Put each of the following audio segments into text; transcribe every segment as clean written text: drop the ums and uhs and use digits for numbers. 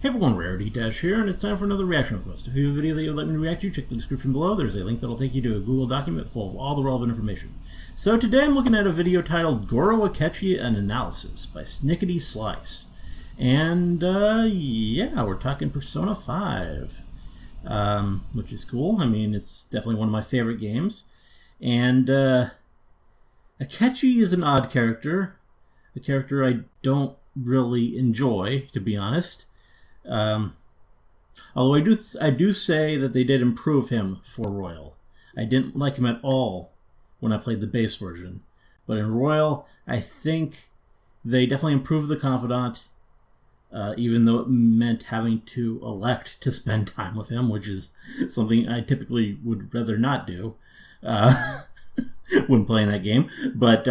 Hey everyone, Rarity Dash here, and it's time for another reaction request. If you have a video that you would like me to react to, check the description below. There's a link that'll take you to a Google document full of all the relevant information. So today I'm looking at a video titled Goro Akechi, an Analysis by SnicketySlice. And yeah, we're talking Persona 5, which is cool. I mean, it's definitely one of my favorite games. And Akechi is an odd character, a character I don't really enjoy, to be honest. Although I do say that they did improve him for Royal. I didn't like him at all when I played the base version, but in Royal, I think they definitely improved the Confidant, even though it meant having to elect to spend time with him, which is something I typically would rather not do when playing that game. But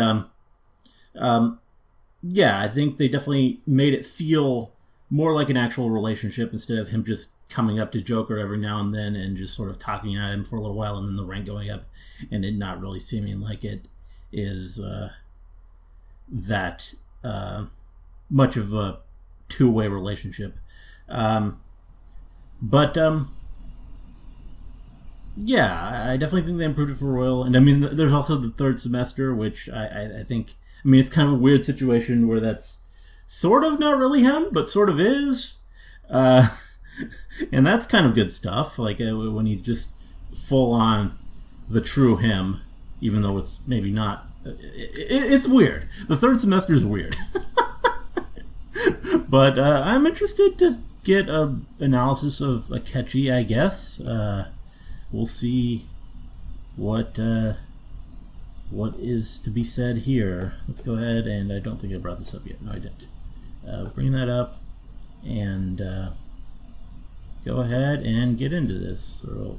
yeah, I think they definitely made it feel more like an actual relationship instead of him just coming up to Joker every now and then and just sort of talking at him for a little while and then the rank going up and it not really seeming like it is that much of a two-way relationship. Yeah, I definitely think they improved it for Royal. And I mean, there's also the third semester, which I think, I mean, it's kind of a weird situation where that's sort of not really him, but sort of is. And that's kind of good stuff, like when he's just full on the true him, even though it's maybe not. It's weird. The third semester is weird. But I'm interested to get an analysis of Akechi, I guess. We'll see what is to be said here. Let's go ahead, and I don't think I brought this up yet. No, I didn't. Bring that up and go ahead and get into this. Or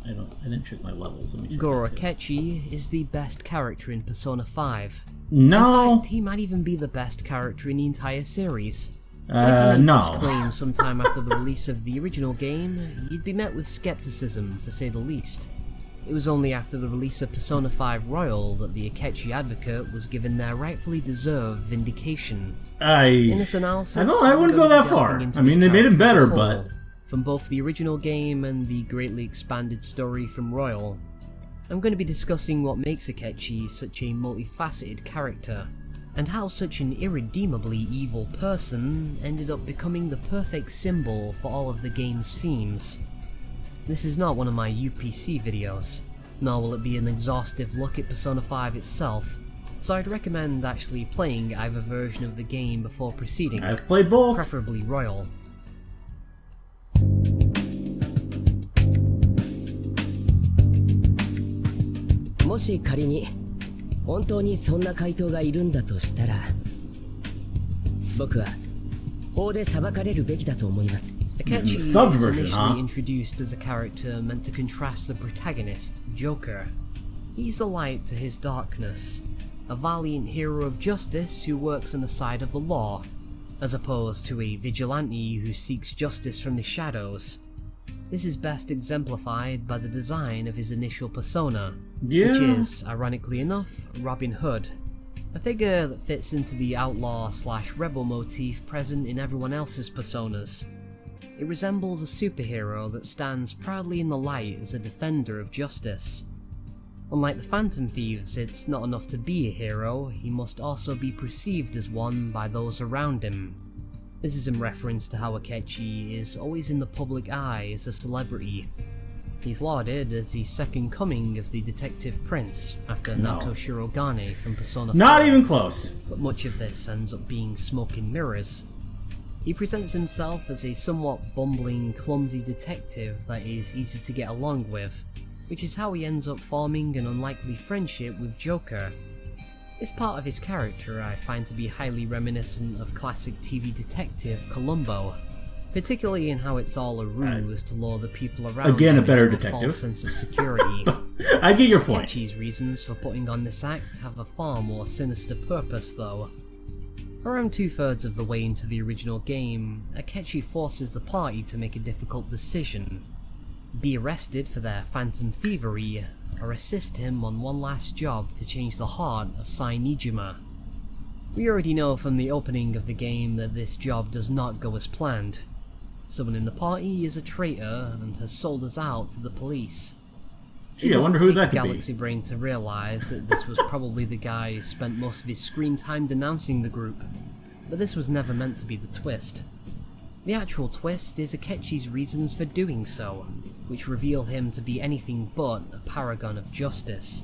I didn't check my levels. Let me check. Goro Akechi is the best character in Persona 5. No. In fact, he might even be the best character in the entire series. If you made this claim sometime after the release of the original game, you'd be met with skepticism, to say the least. It was only after the release of Persona 5 Royal that the Akechi advocate was given their rightfully deserved vindication. In this analysis, I wouldn't go that far. I mean, they made it better, but from both the original game and the greatly expanded story from Royal, I'm going to be discussing what makes Akechi such a multifaceted character, and how such an irredeemably evil person ended up becoming the perfect symbol for all of the game's themes. This is not one of my UPC videos, nor will it be an exhaustive look at Persona 5 itself, so I'd recommend actually playing either version of the game before proceeding. I've played both. Preferably Royal. もし仮に本当にそんな怪盗がいるんだとしたら、僕は法で裁かれるべきだと思います。 Akechi is initially introduced as a character meant to contrast the protagonist, Joker. He's a light to his darkness, a valiant hero of justice who works on the side of the law, as opposed to a vigilante who seeks justice from the shadows. This is best exemplified by the design of his initial persona, which is, ironically enough, Robin Hood, a figure that fits into the outlaw/rebel motif present in everyone else's personas. It resembles a superhero that stands proudly in the light as a defender of justice. Unlike the Phantom Thieves, it's not enough to be a hero, he must also be perceived as one by those around him. This is in reference to how Akechi is always in the public eye as a celebrity. He's lauded as the second coming of the Detective Prince after Naoto Shirogane from Persona 4. Not even close. But much of this ends up being smoke and mirrors. He presents himself as a somewhat bumbling, clumsy detective that is easy to get along with, which is how he ends up forming an unlikely friendship with Joker. This part of his character I find to be highly reminiscent of classic TV detective Columbo, particularly in how it's all a ruse to lure the people around him into a false sense of security. I get your point. Akechi's reasons for putting on this act have a far more sinister purpose though. Around 2/3 of the way into the original game, Akechi forces the party to make a difficult decision: be arrested for their phantom thievery, or assist him on one last job to change the heart of Sai Nijima. We already know from the opening of the game that this job does not go as planned. Someone in the party is a traitor and has sold us out to the police. Gee, I wonder who that could be. Galaxy Brain to realise that this was probably the guy who spent most of his screen time denouncing the group, but this was never meant to be the twist. The actual twist is Akechi's reasons for doing so, which reveal him to be anything but a paragon of justice.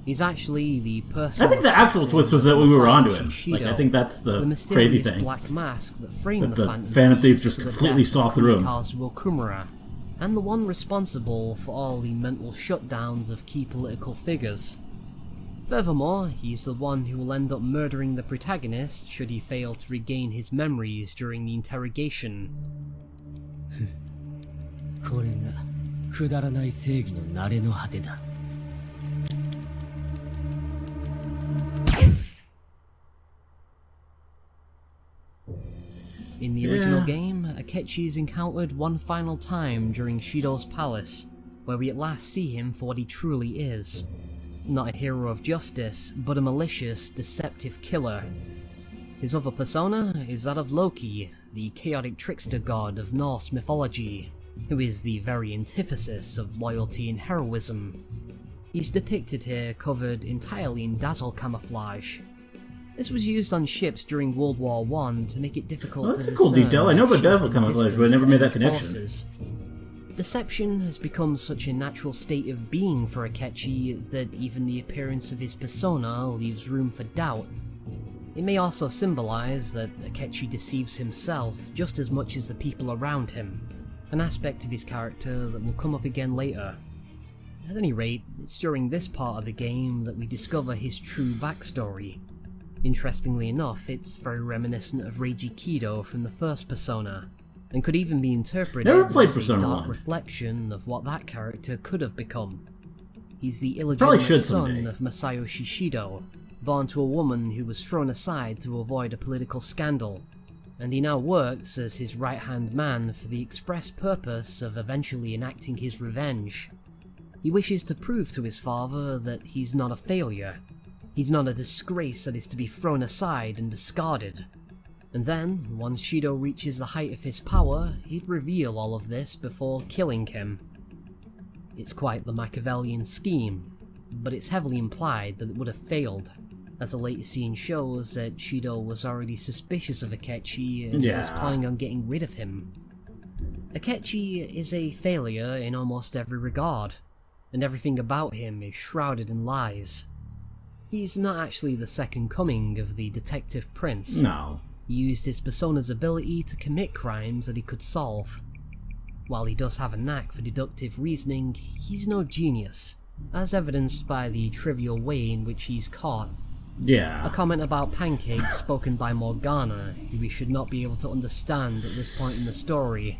He's actually the personal I think the actual twist was that we were onto him. Like, I think that's the crazy thing. Black mask that framed the Phantom Thief just completely saw through him. Kumara, and the one responsible for all the mental shutdowns of key political figures. Furthermore, he's the one who will end up murdering the protagonist should he fail to regain his memories during the interrogation. In the original game, Akechi is encountered one final time during Shido's palace, where we at last see him for what he truly is. Not a hero of justice, but a malicious, deceptive killer. His other persona is that of Loki, the chaotic trickster god of Norse mythology, who is the very antithesis of loyalty and heroism. He's depicted here covered entirely in dazzle camouflage. This was used on ships during World War I to make it difficult to discern. That's a cool detail. I know about dazzle camouflage, but I never made that connection. Deception has become such a natural state of being for Akechi that even the appearance of his persona leaves room for doubt. It may also symbolize that Akechi deceives himself just as much as the people around him, an aspect of his character that will come up again later. At any rate, it's during this part of the game that we discover his true backstory. Interestingly enough, it's very reminiscent of Reiji Kido from the first Persona, and could even be interpreted as a dark reflection of what that character could have become. He's the illegitimate son of Masayoshi Shido, born to a woman who was thrown aside to avoid a political scandal, and he now works as his right-hand man for the express purpose of eventually enacting his revenge. He wishes to prove to his father that he's not a failure. He's not a disgrace that is to be thrown aside and discarded. And then, once Shido reaches the height of his power, he'd reveal all of this before killing him. It's quite the Machiavellian scheme, but it's heavily implied that it would have failed, as the later scene shows that Shido was already suspicious of Akechi and was planning on getting rid of him. Akechi is a failure in almost every regard, and everything about him is shrouded in lies. He's not actually the second coming of the detective prince. No. He used his persona's ability to commit crimes that he could solve. While he does have a knack for deductive reasoning, he's no genius, as evidenced by the trivial way in which he's caught. Yeah. A comment about pancakes spoken by Morgana, who we should not be able to understand at this point in the story.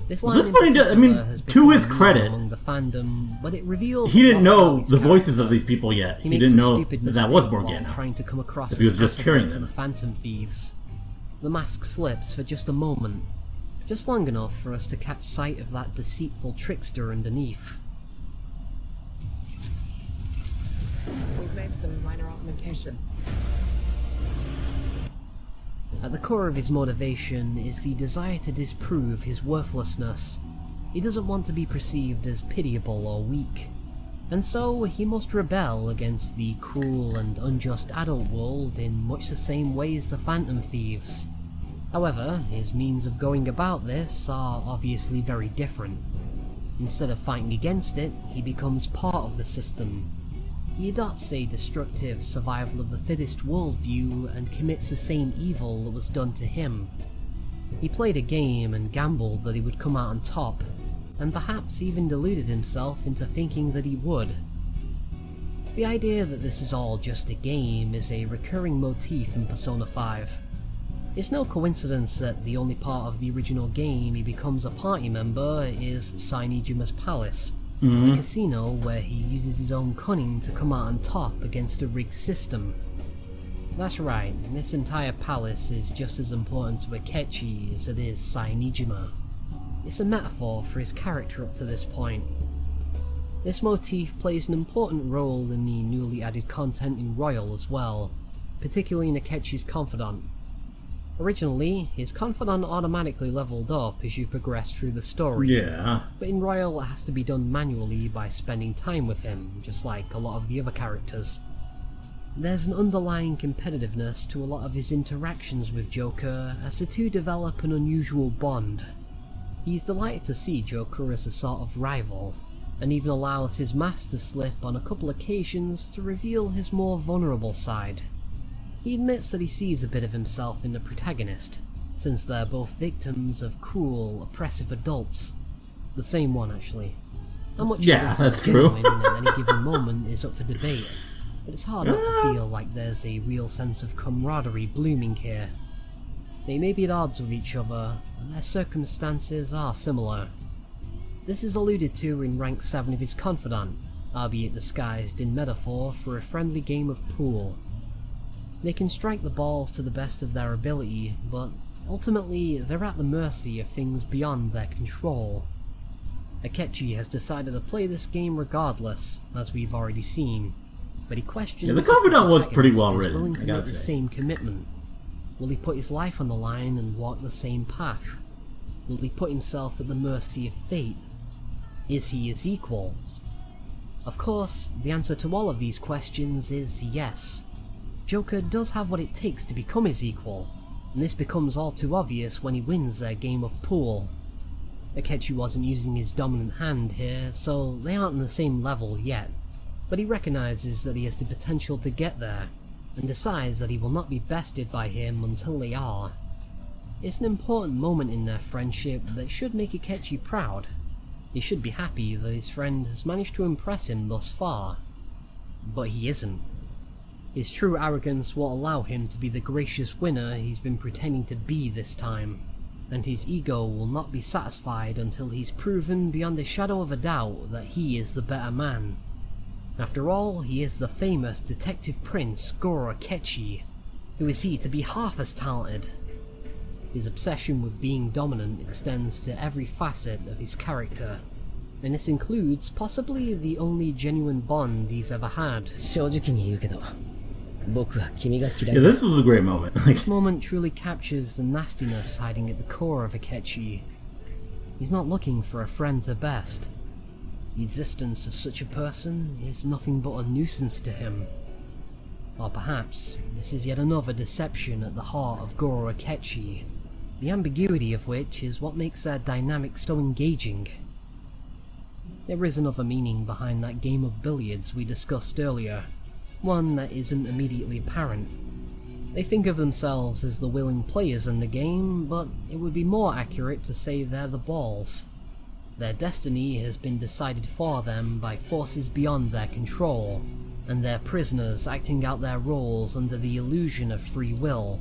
This line I mean, to his credit, the fandom, but it reveals he didn't know the voices of these people yet. He didn't know that was Morgana. Trying to come across if he was just cheering them. The Phantom Thieves. The mask slips for just a moment, just long enough for us to catch sight of that deceitful trickster underneath. We've made some minor augmentations. At the core of his motivation is the desire to disprove his worthlessness. He doesn't want to be perceived as pitiable or weak, and so he must rebel against the cruel and unjust adult world in much the same way as the Phantom Thieves. However, his means of going about this are obviously very different. Instead of fighting against it, he becomes part of the system. He adopts a destructive survival of the fittest worldview and commits the same evil that was done to him. He played a game and gambled that he would come out on top, and perhaps even deluded himself into thinking that he would. The idea that this is all just a game is a recurring motif in Persona 5. It's no coincidence that the only part of the original game he becomes a party member is Sainijima's palace, a casino where he uses his own cunning to come out on top against a rigged system. That's right, this entire palace is just as important to Akechi as it is Sainijima. It's a metaphor for his character up to this point. This motif plays an important role in the newly added content in Royal as well, particularly in Akechi's confidant. Originally, his confidant automatically leveled up as you progressed through the story. Yeah. But in Royal it has to be done manually by spending time with him, just like a lot of the other characters. There's an underlying competitiveness to a lot of his interactions with Joker as the two develop an unusual bond. He's delighted to see Joker as a sort of rival, and even allows his mask to slip on a couple occasions to reveal his more vulnerable side. He admits that he sees a bit of himself in the protagonist, since they're both victims of cruel, oppressive adults. The same one, actually. How much of this that's is true. genuine at any given moment is up for debate, but it's hard not to feel like there's a real sense of camaraderie blooming here. They may be at odds with each other, but their circumstances are similar. This is alluded to in rank 7 of his confidant, albeit disguised in metaphor for a friendly game of pool. They can strike the balls to the best of their ability, but ultimately they're at the mercy of things beyond their control. Akechi has decided to play this game regardless, as we've already seen, but he questions the confidant was pretty well is written, willing to I gotta make the say. same commitment. Will he put his life on the line and walk the same path? Will he put himself at the mercy of fate? Is he his equal? Of course, the answer to all of these questions is yes. Joker does have what it takes to become his equal, and this becomes all too obvious when he wins their game of pool. Akechi wasn't using his dominant hand here, so they aren't on the same level yet, but he recognises that he has the potential to get there, and decides that he will not be bested by him until they are. It's an important moment in their friendship that should make Akechi proud. He should be happy that his friend has managed to impress him thus far. But he isn't. His true arrogance won't allow him to be the gracious winner he's been pretending to be this time, and his ego will not be satisfied until he's proven beyond a shadow of a doubt that he is the better man. After all, he is the famous detective prince Goro Akechi. Who is he to be half as talented? His obsession with being dominant extends to every facet of his character, and this includes possibly the only genuine bond he's ever had. 正直に言うけど、僕は君が嫌い Yeah, だ。 this was a great moment. This moment truly captures the nastiness hiding at the core of Akechi. He's not looking for a friend to best. The existence of such a person is nothing but a nuisance to him. Or perhaps this is yet another deception at the heart of Goro Akechi, the ambiguity of which is what makes their dynamic so engaging. There is another meaning behind that game of billiards we discussed earlier, one that isn't immediately apparent. They think of themselves as the willing players in the game, but it would be more accurate to say they're the balls. Their destiny has been decided for them by forces beyond their control, and they're prisoners acting out their roles under the illusion of free will.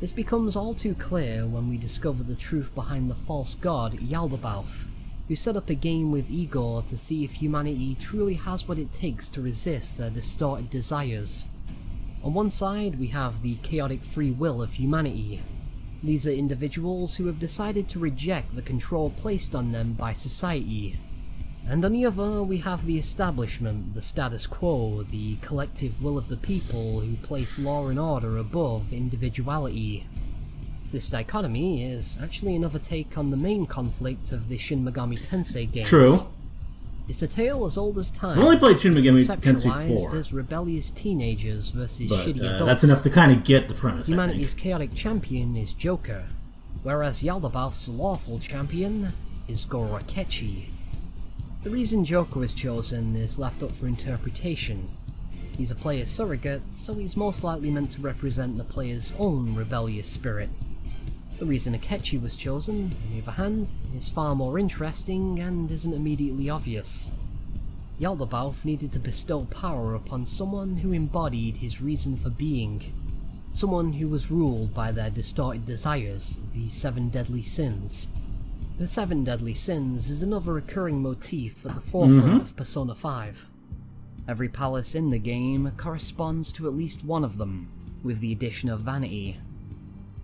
This becomes all too clear when we discover the truth behind the false god Yaldabaoth, who set up a game with Igor to see if humanity truly has what it takes to resist their distorted desires. On one side we have the chaotic free will of humanity. These are individuals who have decided to reject the control placed on them by society. And on the other we have the establishment, the status quo, the collective will of the people who place law and order above individuality. This dichotomy is actually another take on the main conflict of the Shin Megami Tensei games. True. It's a tale as old as time. I've only played Shin Megami Tensei conceptualized 4, as rebellious teenagers versus but shitty adults. that's enough to kind of get the premise, I Humanity's think. chaotic champion is Joker, whereas Yaldabaoth's lawful champion is Goro Akechi. The reason Joker was chosen is left up for interpretation. He's a player's surrogate, so he's most likely meant to represent the player's own rebellious spirit. The reason Akechi was chosen, on the other hand, is far more interesting and isn't immediately obvious. Yaldabaoth needed to bestow power upon someone who embodied his reason for being, someone who was ruled by their distorted desires, the 7 deadly sins. The 7 deadly sins is another recurring motif at the forefront of Persona 5. Every palace in the game corresponds to at least one of them, with the addition of vanity.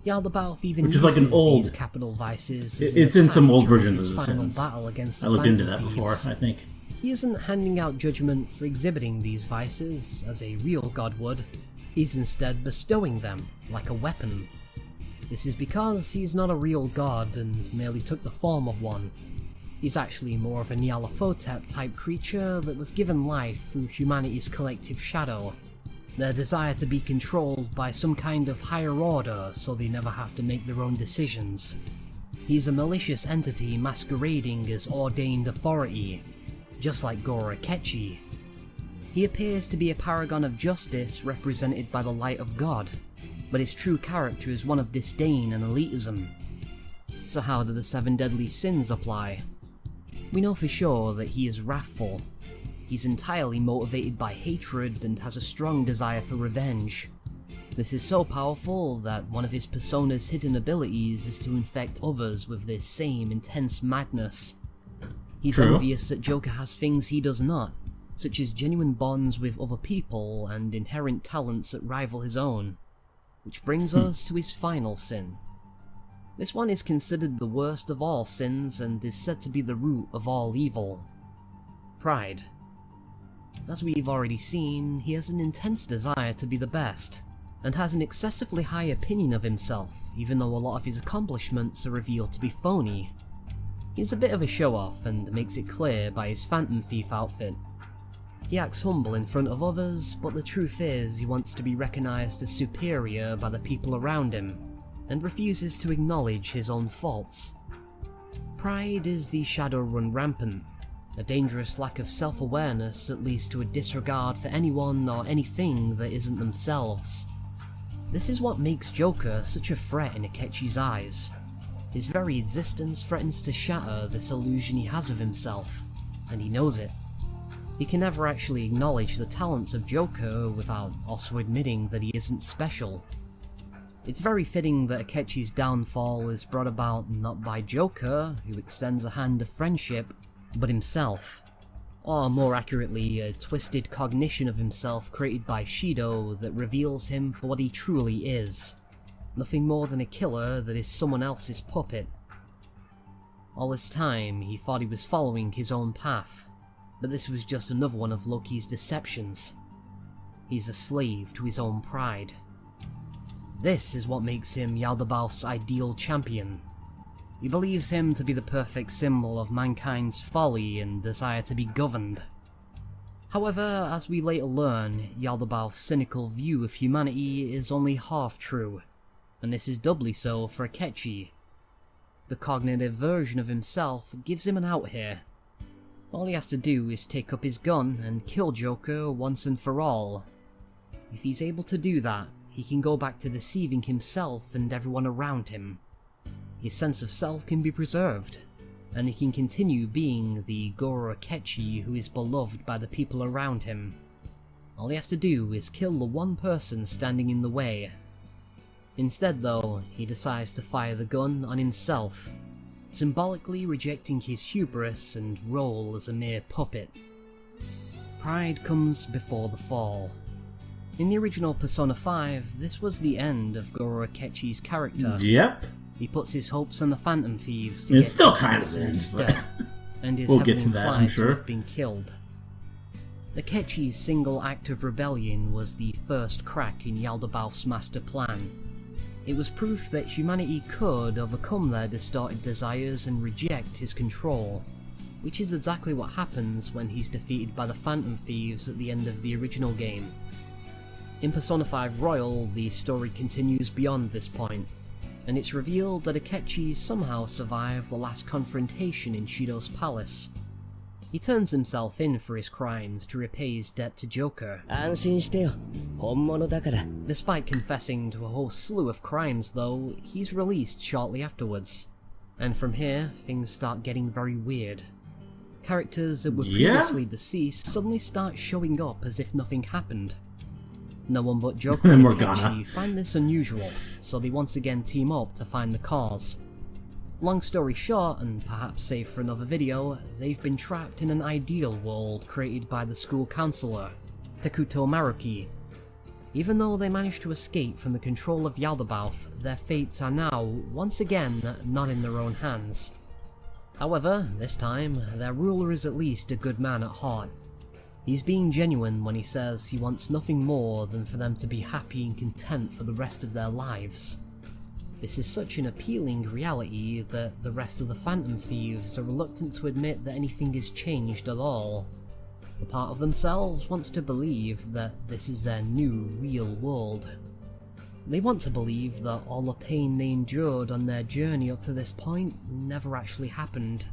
Yaldabaoth even Which is like an uses old... these capital vices as It's an in some attack old during versions his of the final Sins. battle against I the looked into Phantom that before, Thieves. I think. He isn't handing out judgment for exhibiting these vices, as a real god would, He's instead bestowing them, like a weapon. This is because he's not a real god and merely took the form of one. He's actually more of a Nyarlathotep type creature that was given life through humanity's collective shadow, their desire to be controlled by some kind of higher order so they never have to make their own decisions. He's a malicious entity masquerading as ordained authority, just like Goro Akechi. He appears to be a paragon of justice represented by the light of God, but his true character is one of disdain and elitism. So how do the 7 deadly sins apply? We know for sure that he is wrathful. He's entirely motivated by hatred and has a strong desire for revenge. This is so powerful that one of his persona's hidden abilities is to infect others with this same intense madness. He's envious that Joker has things he does not, such as genuine bonds with other people and inherent talents that rival his own. Which brings us to his final sin. This one is considered the worst of all sins and is said to be the root of all evil. Pride. As we've already seen, he has an intense desire to be the best, and has an excessively high opinion of himself, even though a lot of his accomplishments are revealed to be phony. He's a bit of a show-off and makes it clear by his Phantom Thief outfit. He acts humble in front of others, but the truth is he wants to be recognised as superior by the people around him, and refuses to acknowledge his own faults. Pride is the shadow run rampant, a dangerous lack of self-awareness that leads to a disregard for anyone or anything that isn't themselves. This is what makes Joker such a threat in Akechi's eyes. His very existence threatens to shatter this illusion he has of himself, and he knows it. He can never actually acknowledge the talents of Joker without also admitting that he isn't special. It's very fitting that Akechi's downfall is brought about not by Joker, who extends a hand of friendship, but himself. Or more accurately, a twisted cognition of himself created by Shido that reveals him for what he truly is. Nothing more than a killer that is someone else's puppet. All this time, he thought he was following his own path, but this was just another one of Loki's deceptions. He's a slave to his own pride. This is what makes him Yaldabaoth's ideal champion. He believes him to be the perfect symbol of mankind's folly and desire to be governed. However, as we later learn, Yaldabaoth's cynical view of humanity is only half true, and this is doubly so for Akechi. The cognitive version of himself gives him an out here. All he has to do is take up his gun and kill Joker once and for all. If he's able to do that, he can go back to deceiving himself and everyone around him. His sense of self can be preserved, and he can continue being the Goro Akechi who is beloved by the people around him. All he has to do is kill the one person standing in the way. Instead though, he decides to fire the gun on himself, symbolically rejecting his hubris and role as a mere puppet. Pride comes before the fall. In the original Persona 5, this was the end of Goro Akechi's character. Yep. He puts his hopes on the Phantom Thieves to It's get still kind of instead, and is we'll heavily get to that, I'm inclined sure. to have been killed. Akechi's single act of rebellion was the first crack in Yaldabaoth's master plan. It was proof that humanity could overcome their distorted desires and reject his control, which is exactly what happens when he's defeated by the Phantom Thieves at the end of the original game. In Persona 5 Royal, the story continues beyond this point, and it's revealed that Akechi somehow survived the last confrontation in Shido's palace. He turns himself in for his crimes to repay his debt to Joker. 安心してよ。本物だから。 Despite confessing to a whole slew of crimes though, he's released shortly afterwards. And from here, things start getting very weird. Characters that were previously deceased suddenly start showing up as if nothing happened. No one but Joker and Akechi find this unusual, so they once again team up to find the cause. Long story short, and perhaps save for another video, they've been trapped in an ideal world created by the school counselor, Takuto Maruki. Even though they managed to escape from the control of Yaldabaoth, their fates are now, once again, not in their own hands. However, this time, their ruler is at least a good man at heart. He's being genuine when he says he wants nothing more than for them to be happy and content for the rest of their lives. This is such an appealing reality that the rest of the Phantom Thieves are reluctant to admit that anything has changed at all. A part of themselves wants to believe that this is their new, real world. They want to believe that all the pain they endured on their journey up to this point never actually happened.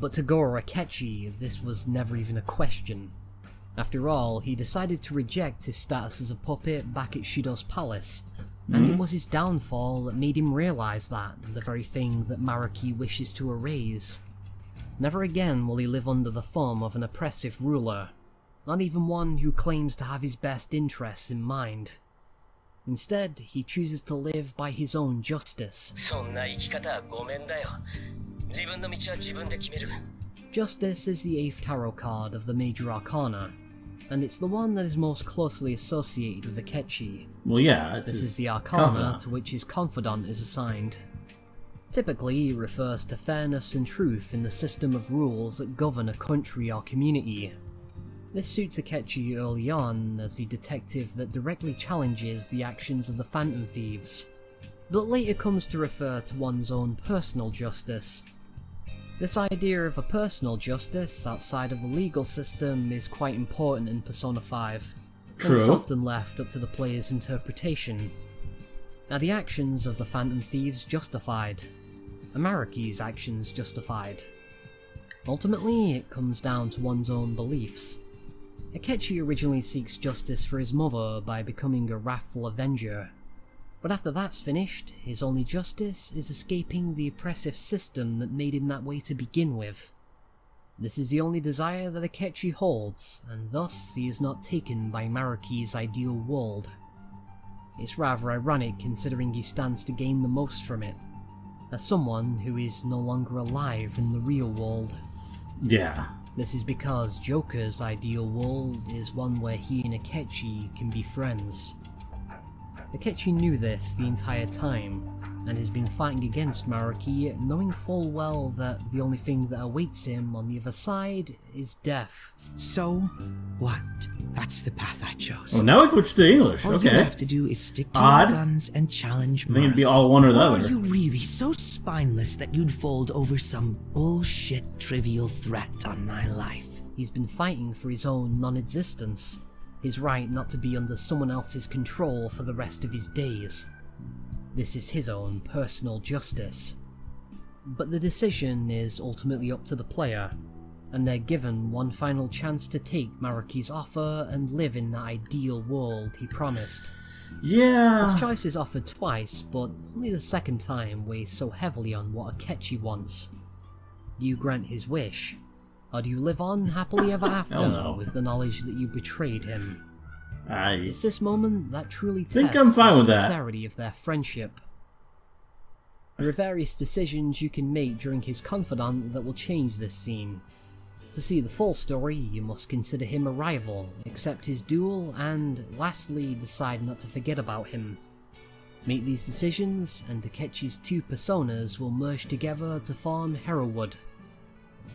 But to Goro Akechi, this was never even a question. After all, he decided to reject his status as a puppet back at Shido's palace, and it was his downfall that made him realise that, the very thing that Maruki wishes to erase. Never again will he live under the thumb of an oppressive ruler, not even one who claims to have his best interests in mind. Instead, he chooses to live by his own justice. Justice is the 8th tarot card of the Major Arcana, and it's the one that is most closely associated with Akechi. Well, yeah, this is the Arcana to which his confidant is assigned. Typically, it refers to fairness and truth in the system of rules that govern a country or community. This suits Akechi early on as the detective that directly challenges the actions of the Phantom Thieves, but later comes to refer to one's own personal justice. This idea of a personal justice outside of the legal system is quite important in Persona 5, and it's often left up to the player's interpretation. Are the actions of the Phantom Thieves justified? Are Maruki's actions justified? Ultimately, it comes down to one's own beliefs. Akechi originally seeks justice for his mother by becoming a wrathful avenger, but after that's finished, his only justice is escaping the oppressive system that made him that way to begin with. This is the only desire that Akechi holds, and thus he is not taken by Maruki's ideal world. It's rather ironic considering he stands to gain the most from it, as someone who is no longer alive in the real world. Yeah. This is because Joker's ideal world is one where he and Akechi can be friends. Akechi knew this the entire time, and has been fighting against Maruki, knowing full well that the only thing that awaits him on the other side is death. So what? That's the path I chose. Oh, now we switched to English. All okay. you have to do is stick to your guns and challenge Maruki. I think it'd be all one or the other. Are you really so spineless that you'd fold over some bullshit trivial threat on my life? He's been fighting for his own non-existence. His right not to be under someone else's control for the rest of his days. This is his own personal justice. But the decision is ultimately up to the player, and they're given one final chance to take Maruki's offer and live in that ideal world he promised. Yeah. His choice is offered twice, but only the second time weighs so heavily on what Akechi wants. Do you grant his wish? Or do you live on happily ever after with the knowledge that you betrayed him? It's this moment that truly tests the sincerity of their friendship. There are various decisions you can make during his confidant that will change this scene. To see the full story, you must consider him a rival, accept his duel, and lastly decide not to forget about him. Make these decisions, and Akechi's two personas will merge together to form Hereward.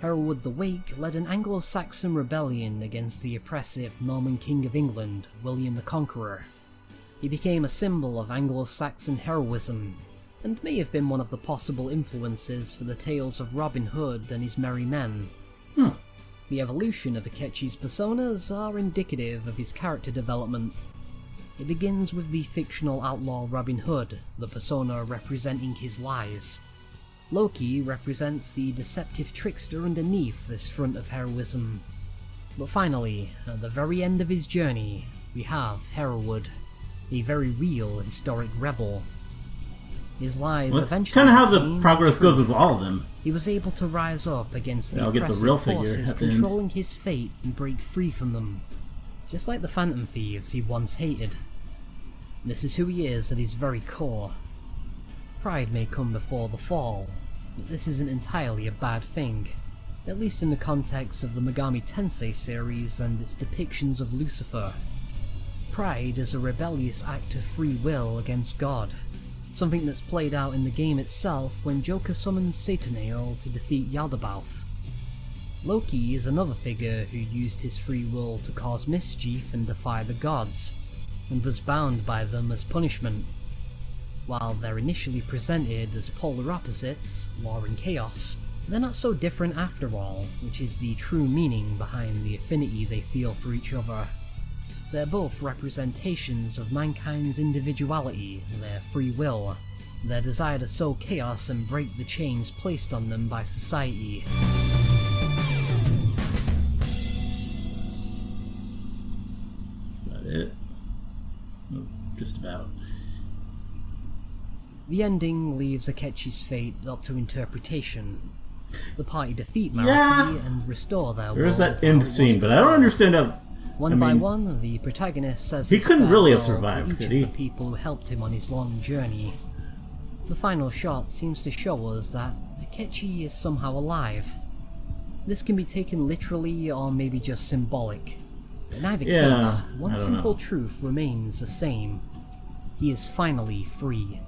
Hereward the Wake led an Anglo-Saxon rebellion against the oppressive Norman King of England, William the Conqueror. He became a symbol of Anglo-Saxon heroism, and may have been one of the possible influences for the tales of Robin Hood and his merry men. The evolution of Akechi's personas are indicative of his character development. It begins with the fictional outlaw Robin Hood, the persona representing his lies. Loki represents the deceptive trickster underneath this front of heroism. But finally, at the very end of his journey, we have Hereward, a very real historic rebel. His lies eventually kind of how the progress goes with all of them. He was able to rise up against the oppressive forces controlling his fate and break free from them. Just like the Phantom Thieves he once hated. This is who he is at his very core. Pride may come before the fall, but this isn't entirely a bad thing, at least in the context of the Megami Tensei series and its depictions of Lucifer. Pride is a rebellious act of free will against God, something that's played out in the game itself when Joker summons Satanael to defeat Yaldabaoth. Loki is another figure who used his free will to cause mischief and defy the gods, and was bound by them as punishment. While they're initially presented as polar opposites, war and chaos, they're not so different after all, which is the true meaning behind the affinity they feel for each other. They're both representations of mankind's individuality, their free will, their desire to sow chaos and break the chains placed on them by society. It? Just about. The ending leaves Akechi's fate up to interpretation. The party defeat Maraki and restore their world. There's that end scene, but I don't understand how... One by one, the protagonist says he couldn't really have survived, to each could of he? the people who helped him on his long journey. The final shot seems to show us that Akechi is somehow alive. This can be taken literally or maybe just symbolic. In either case, one simple truth remains the same. He is finally free.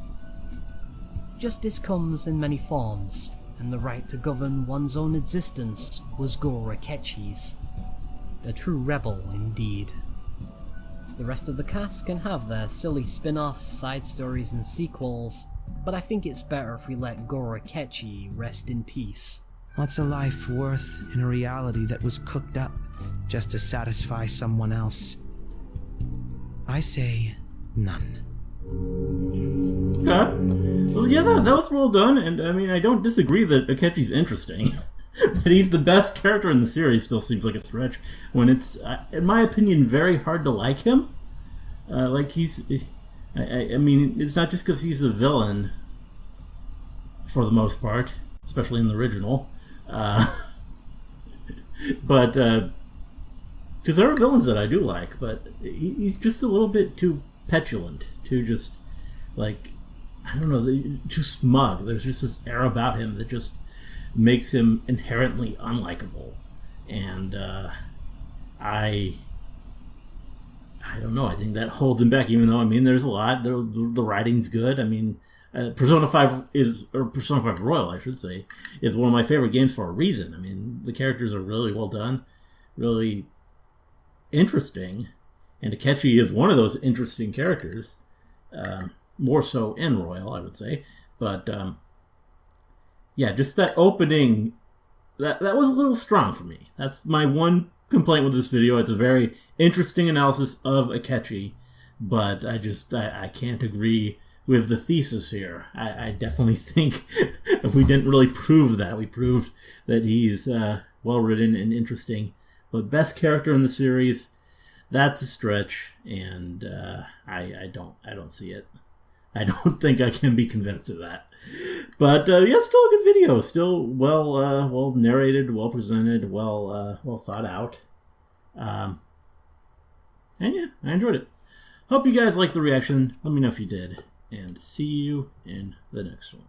Justice comes in many forms, and the right to govern one's own existence was Goro Akechi's. A true rebel indeed. The rest of the cast can have their silly spin-offs, side stories and sequels, but I think it's better if we let Goro Akechi rest in peace. What's a life worth in a reality that was cooked up just to satisfy someone else? I say none. Okay. Well, yeah, that was well done, and I mean, I don't disagree that Akechi's interesting. That he's the best character in the series still seems like a stretch, when it's, in my opinion, very hard to like him. Like, I mean, it's not just because he's the villain, for the most part, especially in the original, but, because there are villains that I do like, but he's just a little bit too petulant, too just, like, I don't know, too smug. There's just this air about him that just makes him inherently unlikable. And I don't know, I think that holds him back, even though, I mean, there's a lot, the writing's good. I mean, Persona 5 Persona 5 Royal, I should say, is one of my favorite games for a reason. I mean, the characters are really well done, really interesting, and Akechi is one of those interesting characters, more so in Royal, I would say, but yeah, just that opening, that was a little strong for me. That's my one complaint with this video. It's a very interesting analysis of Akechi, but I can't agree with the thesis here. I definitely think we didn't really prove that. We proved that he's well written and interesting, but best character in the series, that's a stretch, and I don't see it. I don't think I can be convinced of that. But yeah, still a good video. Still well narrated, well presented, well thought out. And yeah, I enjoyed it. Hope you guys liked the reaction. Let me know if you did. And see you in the next one.